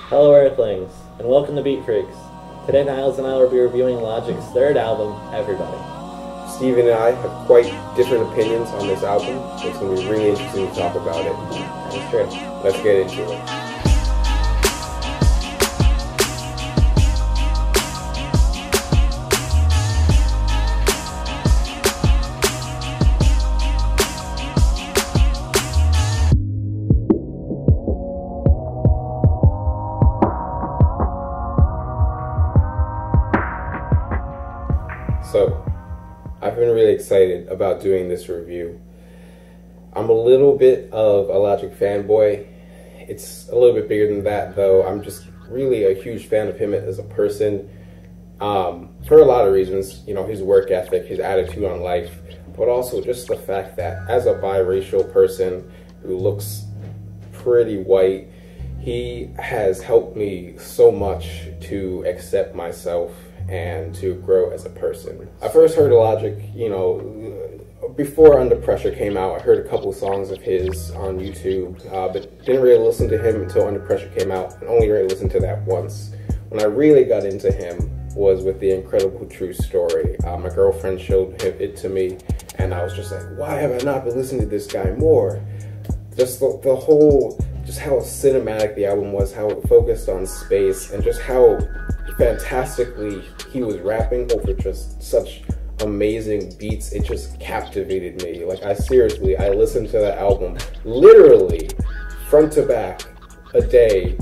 Hello Earthlings, and welcome to Beat Freaks. Today Niles and I will be reviewing Logic's third album, Everybody. Steven and I have quite different opinions on this album, so it's going to be really interesting to talk about it. That's true. Let's get into it. So, I've been really excited about doing this review. I'm a little bit of a Logic fanboy. It's a little bit bigger than that, though. I'm just really a huge fan of him as a person, for a lot of reasons. You know, his work ethic, his attitude on life, but also just the fact that as a biracial person who looks pretty white, he has helped me so much to accept myself and to grow as a person. I first heard of Logic, before Under Pressure came out. I heard a couple songs of his on YouTube, but didn't really listen to him until Under Pressure came out, and only really listened to that once. When I really got into him was with The Incredible True Story. My girlfriend showed it to me, and I was just like, why have I not been listening to this guy more? Just the whole, just how cinematic the album was, how it focused on space, and just how fantastically he was rapping over just such amazing beats. It just captivated me. Like, I listened to that album literally front to back a day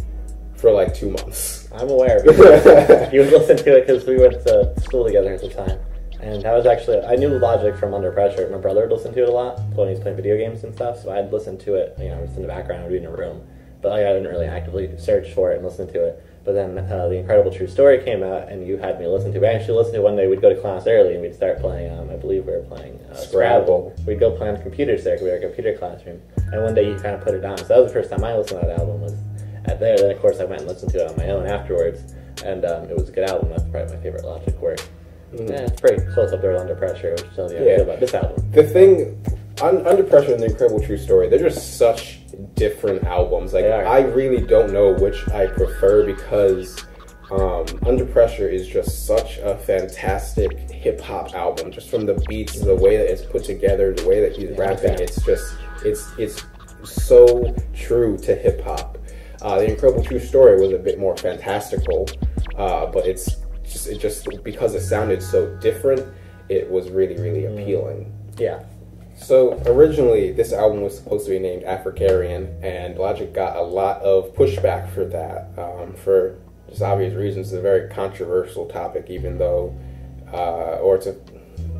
for like 2 months. I'm aware because you would listen to it because we went to school together at the time. And that was actually, I knew Logic from Under Pressure. My brother would listen to it a lot when he was playing video games and stuff, so I'd listen to it, just in the background, I'd be in a room. But I didn't really actively search for it and listen to it. But then The Incredible True Story came out, and you had me listen to it. I actually listened to it one day. We'd go to class early, and we'd start playing, I believe we were playing Scrabble. We'd go play on the computers there, because we were a computer classroom. And one day you kind of put it on. So that was the first time I listened to that album, was at there. Then, of course, I went and listened to it on my own afterwards. And it was a good album. That's probably my favorite Logic work. Mm-hmm. Yeah, it's pretty close up there with Under Pressure, which tells you how I feel about this album. The thing, Under Pressure and The Incredible True Story, they're just such different albums. Like, I really don't know which I prefer, because Under Pressure is just such a fantastic hip-hop album, just from the beats, the way that it's put together, the way that he's rapping. It's so true to hip-hop. The Incredible True Story was a bit more fantastical, but it just because it sounded so different, it was really, really appealing. Yeah. So originally, this album was supposed to be named Africarian, and Logic got a lot of pushback for that, for just obvious reasons. It's a very controversial topic, even though, or it's a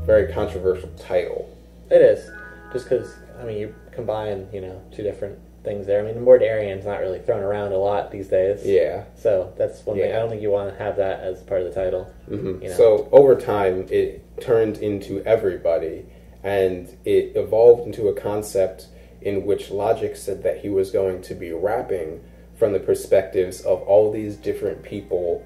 very controversial title. It is, just because, you combine, two different things there. The word Aryan's not really thrown around a lot these days. Yeah. So that's one thing. I don't think you want to have that as part of the title. Mm-hmm. So over time, it turned into Everybody, and it evolved into a concept in which Logic said that he was going to be rapping from the perspectives of all these different people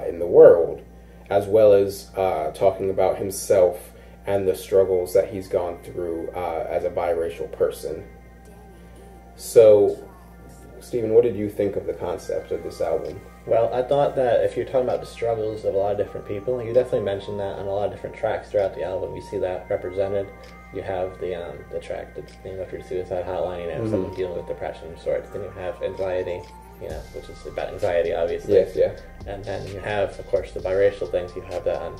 in the world, as well as talking about himself and the struggles that he's gone through as a biracial person. So, Steven, what did you think of the concept of this album? Well, I thought that if you're talking about the struggles of a lot of different people, you definitely mentioned that on a lot of different tracks throughout the album. You see that represented. You have the track that's named after the Suicide Hotline, someone dealing with depression of sorts. Then you have Anxiety, which is about anxiety, obviously. Yes, yeah. And then you have, of course, the biracial things. You have that on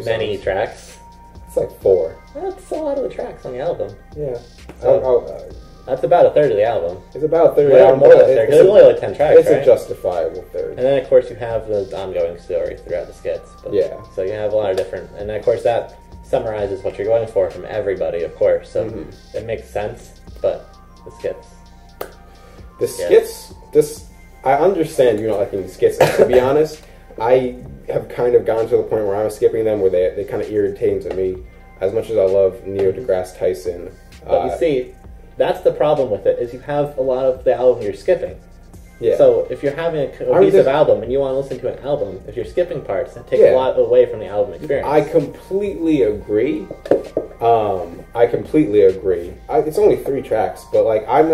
many songs. Tracks. It's like 4. That's a lot of the tracks on the album. Yeah. That's about a third of the album. It's about a third of the album. More than a third, because it's only like 10 tracks, It's a justifiable third. And then, of course, you have the ongoing stories throughout the skits. But, so you have a lot of different... And then, of course, that summarizes what you're going for from Everybody, of course. So it makes sense, but the skits... The skits... I understand you not liking the skits. To be honest, I have kind of gotten to the point where I'm skipping them, where they kind of irritate to me. As much as I love Neil deGrasse Tyson. But you see... That's the problem with it, is you have a lot of the album you're skipping. Yeah. So if you're having a cohesive album and you want to listen to an album, if you're skipping parts, that takes a lot away from the album experience. I completely agree. It's only 3 tracks, but like I'm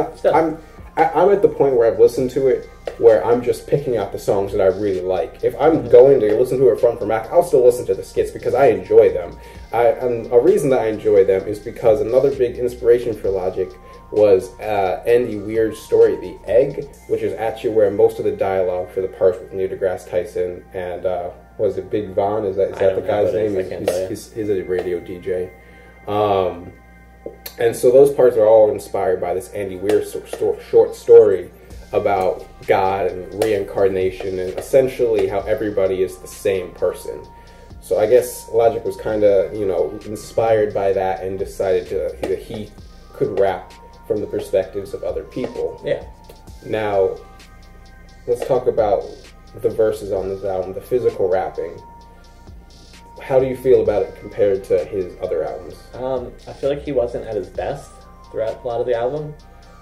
I'm at the point where I've listened to it where I'm just picking out the songs that I really like. If I'm going to listen to it front for back, I'll still listen to the skits because I enjoy them. And a reason that I enjoy them is because another big inspiration for Logic was Andy Weir's story, The Egg, which is actually where most of the dialogue for the parts with Neil deGrasse Tyson and was it Big Von? Is that the guy's name? He's a radio DJ. And so those parts are all inspired by this Andy Weir short story about God and reincarnation and essentially how everybody is the same person. So I guess Logic was kind of, inspired by that and decided that he could rap from the perspectives of other people. Yeah. Now, let's talk about the verses on this album, the physical rapping. How do you feel about it compared to his other albums? I feel like he wasn't at his best throughout a lot of the album.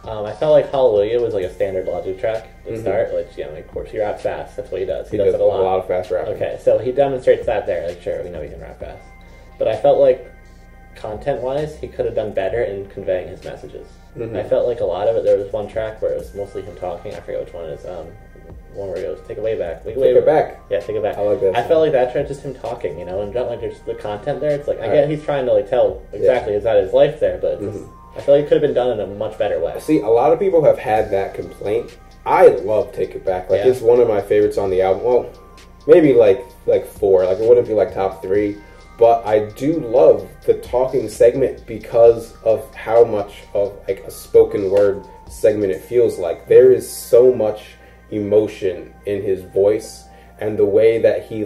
I felt like Hallelujah was like a standard Logic track to start, which, of course, he raps fast. That's what he does. He does it a lot. A lot of fast rapping. Okay, so he demonstrates that there. Like, sure, we know he can rap fast. But I felt like, content-wise, he could have done better in conveying his messages. I felt like a lot of it, there was one track where it was mostly him talking. I forget which one it is. One where he goes, take it way back. Take it back. Yeah, take it back. I like that. I felt like that track, just him talking, and not like there's the content there. It's like, I get he's trying to like tell exactly is that his life there, but it's just, I feel like it could have been done in a much better way. See, a lot of people have had that complaint. I love Take It Back. Like, it's one of my favorites on the album. Well, maybe like 4. Like, it wouldn't be like top 3. But I do love the talking segment because of how much of like a spoken word segment it feels like. There is so much emotion in his voice and the way that he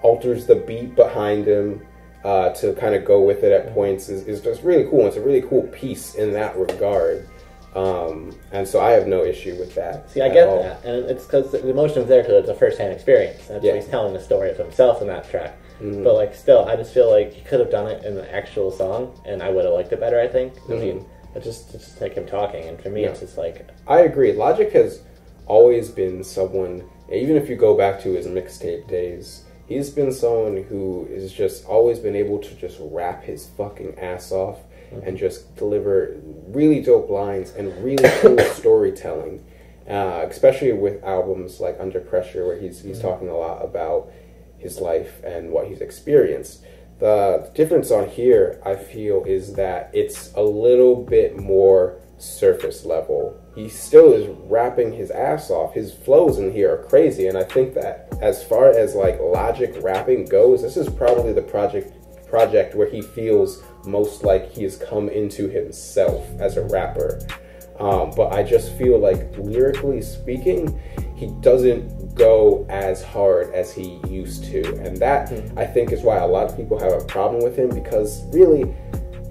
alters the beat behind him to kind of go with it at points is just really cool. It's a really cool piece in that regard. And so I have no issue with that. See, I get that, and it's because the emotion's there because it's a first-hand experience. That's why he's telling the story of himself in that track. But like, still, I just feel like he could have done it in the actual song, and I would have liked it better. I think. I mean, it's just like him talking, and for me, it's just like I agree. Logic has always been someone. Even if you go back to his mixtape days, he's been someone who is just always been able to just rap his fucking ass off. And just deliver really dope lines and really cool storytelling, especially with albums like Under Pressure, where he's talking a lot about his life and what he's experienced. The difference on here, I feel, is that it's a little bit more surface level. He still is rapping his ass off. His flows in here are crazy, and I think that as far as like Logic rapping goes, this is probably the project where he feels most like he has come into himself as a rapper. But I just feel like lyrically speaking, he doesn't go as hard as he used to. And that, I think, is why a lot of people have a problem with him, because really,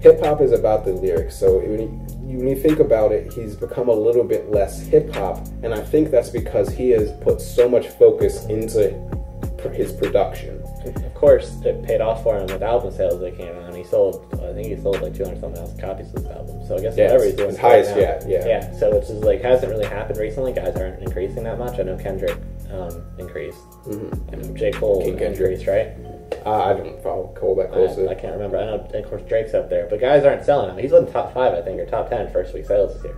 hip-hop is about the lyrics. So when you think about it, he's become a little bit less hip-hop. And I think that's because he has put so much focus into his production. Of course, it paid off for him with album sales that came out. I think he sold like 200-something copies of this album. So I guess whatever he's doing, highest, yeah. So it's just like hasn't really happened recently. Guys aren't increasing that much. I know Kendrick increased. I know J. Cole increased, right? I don't follow Cole that closely. I can't remember. I know, of course, Drake's up there, but guys aren't selling him. He's in top 5, I think, or top 10 first week sales this year.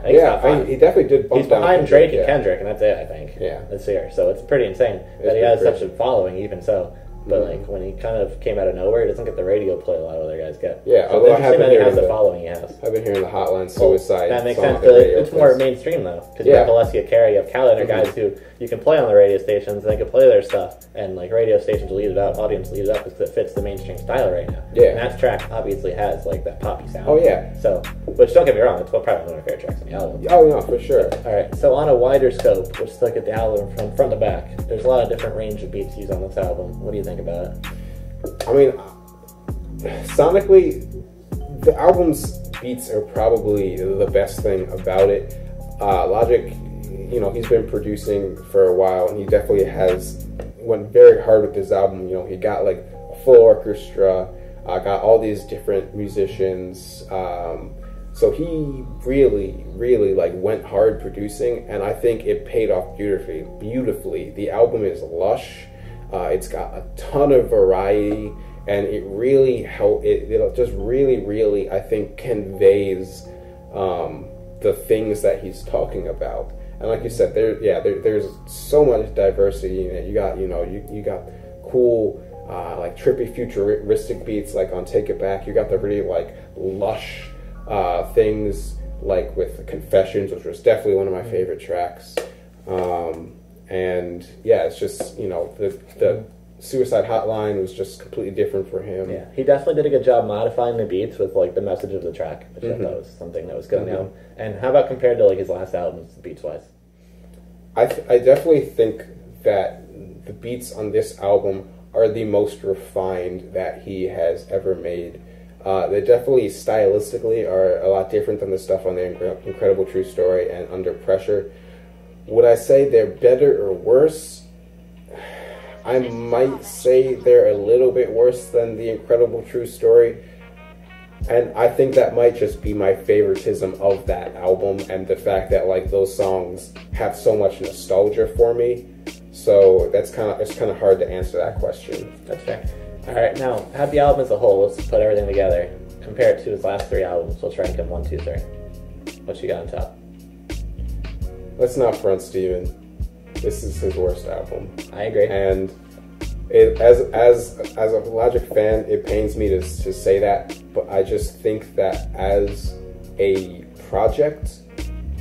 He definitely did bump He's behind Drake and Kendrick, and that's it, I think. This year, so it's pretty insane that he has such a following, even so. But like when he kind of came out of nowhere, he doesn't get the radio play a lot of other guys get. Yeah, so although I haven't heard the following he has. I've been hearing the Hotline Suicide. That makes sense. But it's more mainstream though, because you have Alessia Cara, you have Khaled, and guys who you can play on the radio stations, and they can play their stuff, and like radio stations lead it up, audience lead it up because it fits the mainstream style right now. Yeah, and that track obviously has like that poppy sound. Oh yeah. So, which don't get me wrong, it's probably one of my favorite tracks on the album. Oh no, for sure. All right, so on a wider scope, let's look at the album from front to back. There's a lot of different range of beats used on this album. What do you think about it? I mean, sonically, the album's beats are probably the best thing about it. Logic, he's been producing for a while, and he definitely went very hard with this album. He got like a full orchestra, got all these different musicians. So he really, really like went hard producing, and I think it paid off beautifully. The album is lush. It's got a ton of variety, and it really just really, really, I think, conveys the things that he's talking about. And like you said, there's so much diversity in it. You got you got cool like trippy futuristic beats like on Take It Back. You got the really like lush things like with Confessions, which was definitely one of my favorite tracks. And yeah, it's just the Suicide Hotline was just completely different for him. Yeah, he definitely did a good job modifying the beats with like the message of the track, which I thought was something that was good on the album. And how about compared to like his last albums, beats wise? I definitely think that the beats on this album are the most refined that he has ever made. They definitely stylistically are a lot different than the stuff on the Incredible True Story and Under Pressure. Would I say they're better or worse? I might say they're a little bit worse than the Incredible True Story. And I think that might just be my favoritism of that album and the fact that like those songs have so much nostalgia for me. So it's kind of hard to answer that question. That's fair. All right, now have the album as a whole. Let's put everything together. Compare it to his last 3 albums. Let's rank them 1, 2, 3. What you got on top? Let's not front Steven. This is his worst album. I agree. And as a Logic fan, it pains me to say that, but I just think that as a project,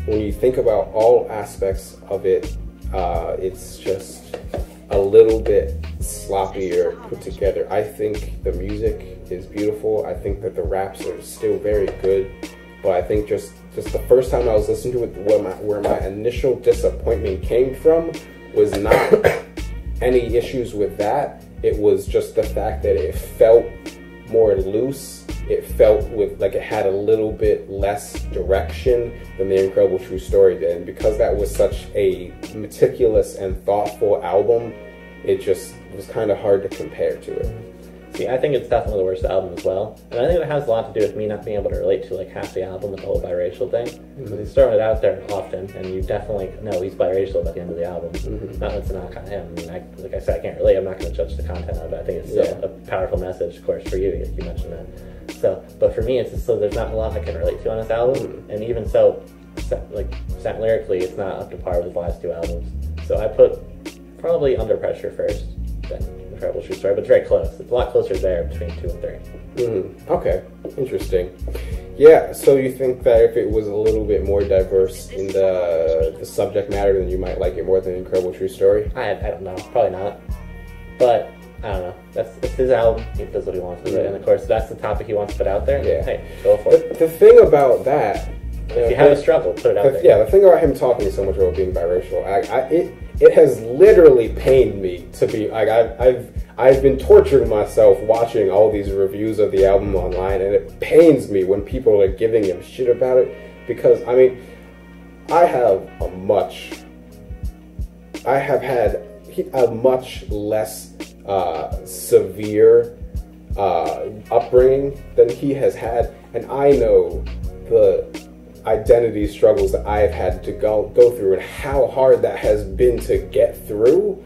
when you think about all aspects of it, it's just a little bit sloppier put together. I think the music is beautiful. I think that the raps are still very good, but I think just the first time I was listening to it, where my initial disappointment came from was not any issues with that. It was just the fact that it felt more loose. It felt like it had a little bit less direction than the Incredible True Story did. And because that was such a meticulous and thoughtful album, it just was kind of hard to compare to it. See, I think it's definitely the worst album as well. And I think it has a lot to do with me not being able to relate to like half the album with the whole biracial thing. Because he's throwing it out there often, and you definitely know he's biracial by the end of the album. Not that it's a knock on him. I mean, like I said, I can't relate. I'm not going to judge the content of it. I think it's still a powerful message, of course, for you. You mentioned that. So, but for me, it's just so there's not a lot I can relate to on this album. And even so, like lyrically, it's not up to par with his last 2 albums. So I put probably Under Pressure first, then Incredible True Story, but it's very close. It's a lot closer there between 2 and 3. Okay, interesting. Yeah, so you think that if it was a little bit more diverse in the subject matter, then you might like it more than Incredible True Story? I don't know, probably not. But I don't know. It's his album. He does what he wants with it, and of course that's the topic he wants to put out there. Yeah. Hey, go for it. The thing about that, if you have a struggle, put it out there. Yeah, the thing about him talking so much about being biracial, it has literally pained me to be like I've been torturing myself watching all these reviews of the album online, and it pains me when people are giving him shit about it, because I mean I have had a much less severe upbringing than he has had, and I know the identity struggles that I've had to go through and how hard that has been to get through.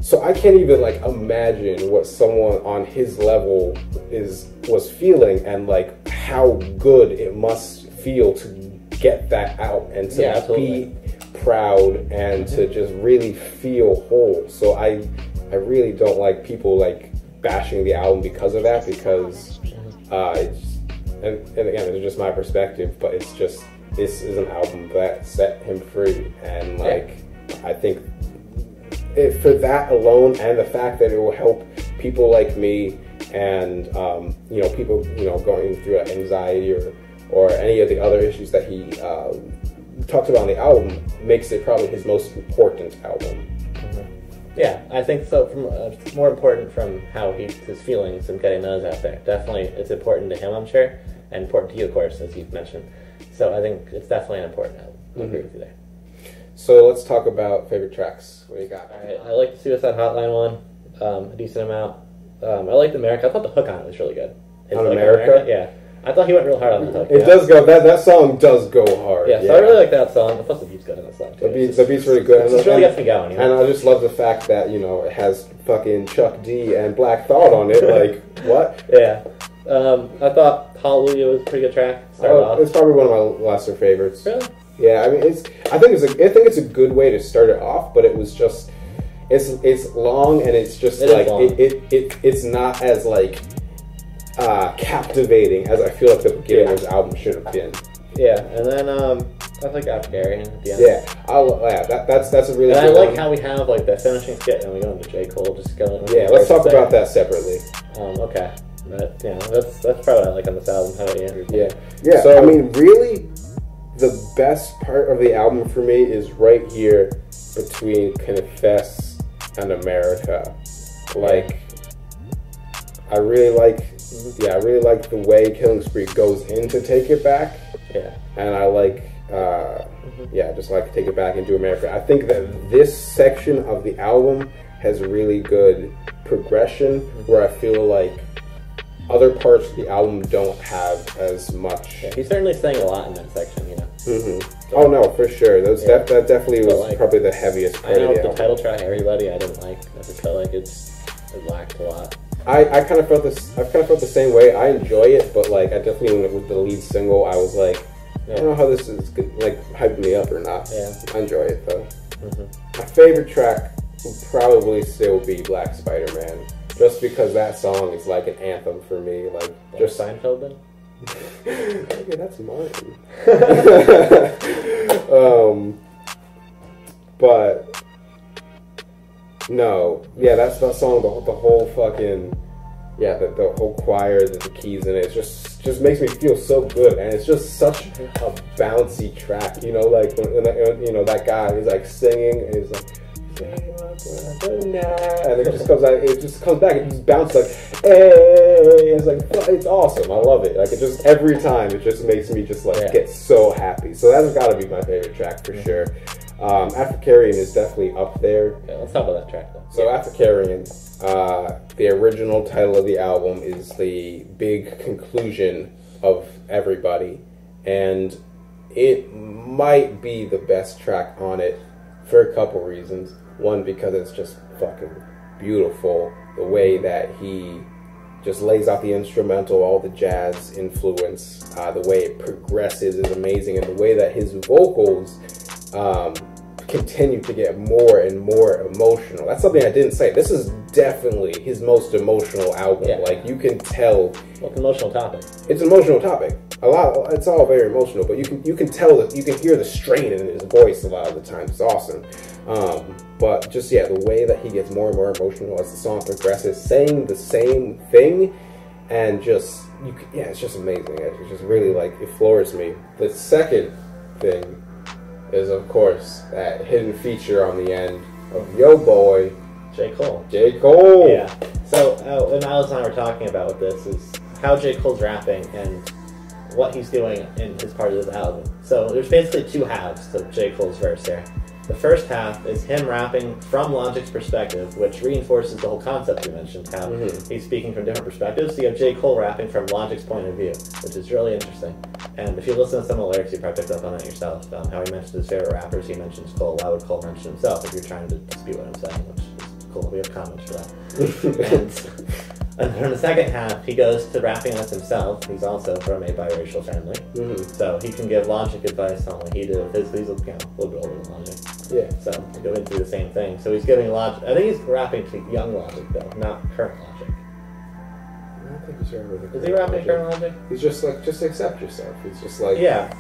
So I can't even like imagine what someone on his level was feeling, and like how good it must feel to get that out and to be proud and to just really feel whole. So I really don't like people like bashing the album because of that, because and again, it's just my perspective, but it's just, this is an album that set him free, and like I think for that alone, and the fact that it will help people like me and people going through anxiety or any of the other issues that he talks about on the album, makes it probably his most important album. Yeah, I think so. From more important from how his feelings and getting those out there. Definitely, it's important to him, I'm sure, and important to you, of course, as you've mentioned. So I think it's definitely an important album. I agree with you there. So let's talk about favorite tracks. What do you got? All right, I like the Suicide Hotline one, a decent amount. I liked America. I thought the hook on it was really good. On America? Yeah. I thought he went real hard on the hook. It does go, that song does go hard. Yeah, so I really like that song. Plus the beat's good on that song, too. The beat's really good. It just really gets me going. And I just love the fact that, it has fucking Chuck D and Black Thought on it. Like, what? Yeah. I thought Hallelujah was a pretty good track. Started off. It's probably one of my lesser favorites. Really? Yeah, I mean, I think it's a good way to start it off, but it was just, it's long and it's just it's not as like captivating as I feel like the beginning of the album should have been. Yeah, and then I like Afgharian at the end. Yeah, that's a really. And good I like one. how we have like the finishing skit and we go into J. Cole just going. Yeah, let's talk about that separately. Okay, but yeah, that's probably what I like on this album. How about you, Andrew? Yeah. So I mean, really, the best part of the album for me is right here between Confess and America. Like, I really like. Yeah, I really like the way Killing Spree goes into Take It Back. Yeah. And I like, I just like Take It Back into America. I think that this section of the album has really good progression where I feel like other parts of the album don't have as much. Yeah, he's certainly saying a lot in that section, you know. Mm-hmm. Oh no, for sure. That definitely was like, probably the heaviest part of the album. The title track, Everybody, I didn't like. I just felt like it lacked a lot. I kind of felt this. I've kind of felt the same way. I enjoy it, but like I definitely when it was the lead single, I was like, I don't know how this is like hyping me up or not. Yeah, I enjoy it though. My favorite track would probably still be Black Spider-Man, just because that song is like an anthem for me. Like just Seinfeld then. Okay, that's mine. But. No, yeah, that's that song. The whole fucking, the whole choir, the keys in it, just makes me feel so good, and it's just such a bouncy track. You know, like when that guy is like singing, and he's like, and it just comes out. It just comes back. It just bounces like, hey! It's like it's awesome. I love it. Like it just every time, it just makes me just like get so happy. So that's got to be my favorite track for sure. Africarian is definitely up there. Yeah, let's talk about that track though. So Africarian, the original title of the album is the big conclusion of Everybody, and it might be the best track on it for a couple reasons. One, because it's just fucking beautiful. The way that he just lays out the instrumental, all the jazz influence, the way it progresses is amazing, and the way that his vocals continue to get more and more emotional. That's something I didn't say. This is definitely his most emotional album. Yeah. Like you can tell. Well, it's an emotional topic. It's an emotional topic. It's all very emotional, but you can tell that you can hear the strain in his voice a lot of the time. It's awesome. But just the way that he gets more and more emotional as the song progresses, saying the same thing, and just it's just amazing. It's just really like it floors me. The second thing is, of course, that hidden feature on the end of Yo Boy, J. Cole. J. Cole. Yeah. So what Miles and I were talking about with this is how J. Cole's rapping and what he's doing in his part of this album. So there's basically two halves to J. Cole's verse here. The first half is him rapping from Logic's perspective, which reinforces the whole concept you mentioned, how he's speaking from different perspectives. So you have J. Cole rapping from Logic's point of view, which is really interesting. And if you listen to some of the lyrics, you probably picked up on it yourself. How he mentions his favorite rappers, he mentions Cole. Why would Cole mention himself if you're trying to dispute what I'm saying, which is cool. We have comments for that. And in the second half, he goes to rapping as himself. He's also from a biracial family, so he can give Logic advice on what he did with his. He's a little bit older than Logic. Yeah. So they go into the same thing. So he's giving Logic. I think he's rapping to young Logic though, not current Logic. I don't think he's rapping. Is he rapping current Logic? He's just like, just accept yourself. He's just like, yeah.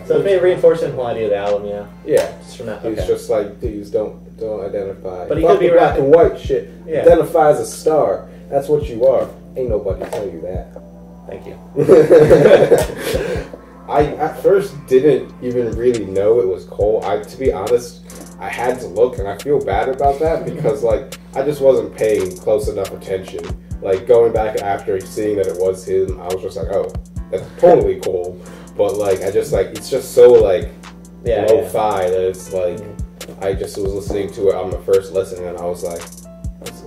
So it may reinforce the whole idea of the album, Yeah. Just from that. He's just like, dudes, don't identify. But he could be black and white shit. Yeah. Identify as a star. That's what you are. Ain't nobody tell you that. Thank you. I at first didn't even really know it was Cole. To be honest, I had to look, and I feel bad about that because like I just wasn't paying close enough attention. Like going back after seeing that it was him, I was just like, oh, that's totally Cole. But like I just like it's just so like lo-fi that it's like I just was listening to it on the first listen, and I was like,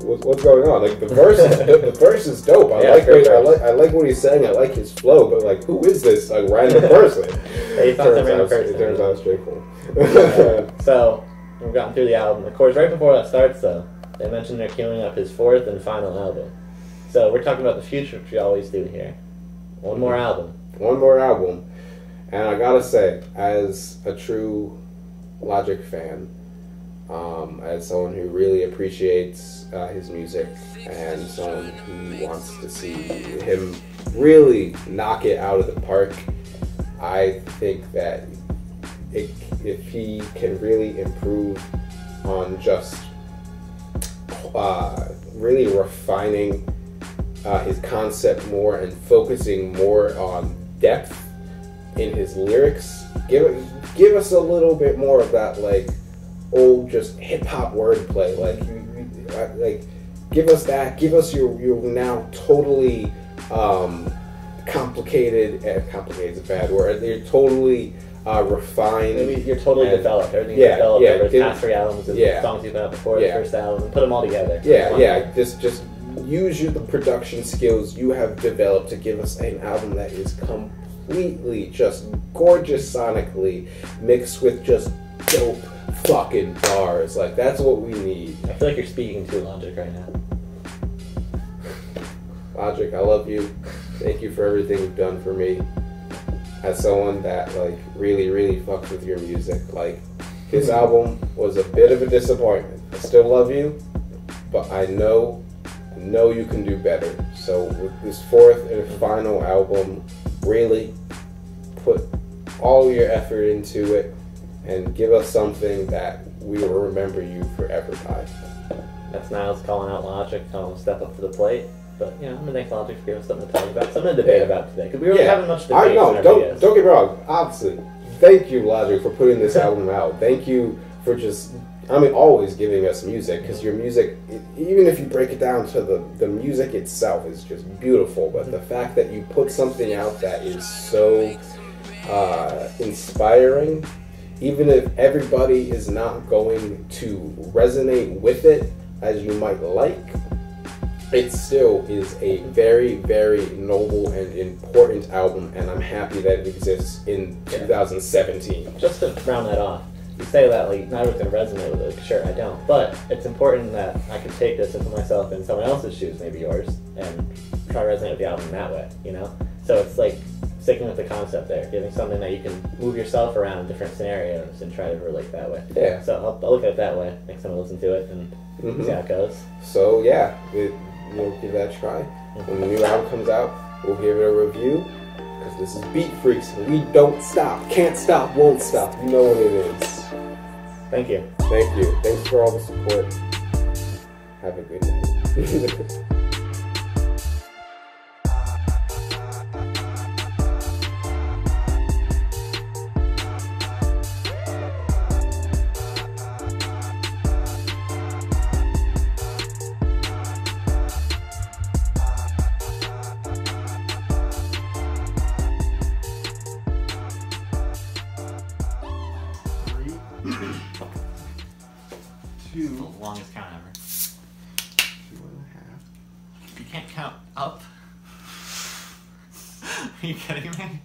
what's going on? Like the verse, the verse is dope. I like what he's saying. I like his flow. But like, who is this like random person? It turns out it's J. Cole. So we've gotten through the album. Of course, right before that starts, though, they mentioned they're queuing up his fourth and final album. So we're talking about the future, which we always do here. One more album. One more album. And I gotta say, as a true Logic fan, as someone who really appreciates his music, and someone who wants to see him really knock it out of the park, I think that if he can really improve on just really refining his concept more and focusing more on depth in his lyrics, give us a little bit more of that, like, old just hip hop wordplay. Like give us that. Give us your now totally complicated. Complicated is a bad word. You're totally refined. Maybe you're totally developed. Everything's developed over the past 3 albums and songs you've put out before the first album. Put them all together. Just use the production skills you have developed to give us an album that is completely just gorgeous sonically, mixed with just dope fucking bars. Like, that's what we need. I feel like you're speaking to Logic right now. Logic, I love you. Thank you for everything you've done for me. As someone that, like, really, really fucks with your music. Like, his album was a bit of a disappointment. I still love you, but I know you can do better. So with this 4th and final album, really put all your effort into it and give us something that we will remember you forever by. That's Niles calling out Logic, telling him to step up to the plate. But, you know, I'm going to thank Logic for giving us something to talk about, something to debate about today. Because we really haven't much debate. I know, don't get me wrong. Obviously, thank you, Logic, for putting this album out. Thank you for just, always giving us music. Because your music, even if you break it down to the music itself, is just beautiful. But the fact that you put something out that is so inspiring, even if everybody is not going to resonate with it as you might like, it still is a very, very noble and important album, and I'm happy that it exists in 2017. Just to round that off, you say that, like, not everyone's going to resonate with it. Sure, I don't. But it's important that I can take this and put myself in someone else's shoes, maybe yours, and try to resonate with the album that way, you know? So it's like sticking with the concept there, giving something that you can move yourself around in different scenarios and try to relate that way. Yeah. So I'll look at it that way, next time I listen to it, and see how it goes. So, yeah, we'll give that a try. When the new album comes out, we'll give it a review. Because this is Beat Freaks, and we don't stop. Can't stop, won't stop. You know what it is. Thank you. Thank you. Thanks for all the support. Have a good night. Two. The longest count ever. 2.5. You can't count up. Are you kidding me?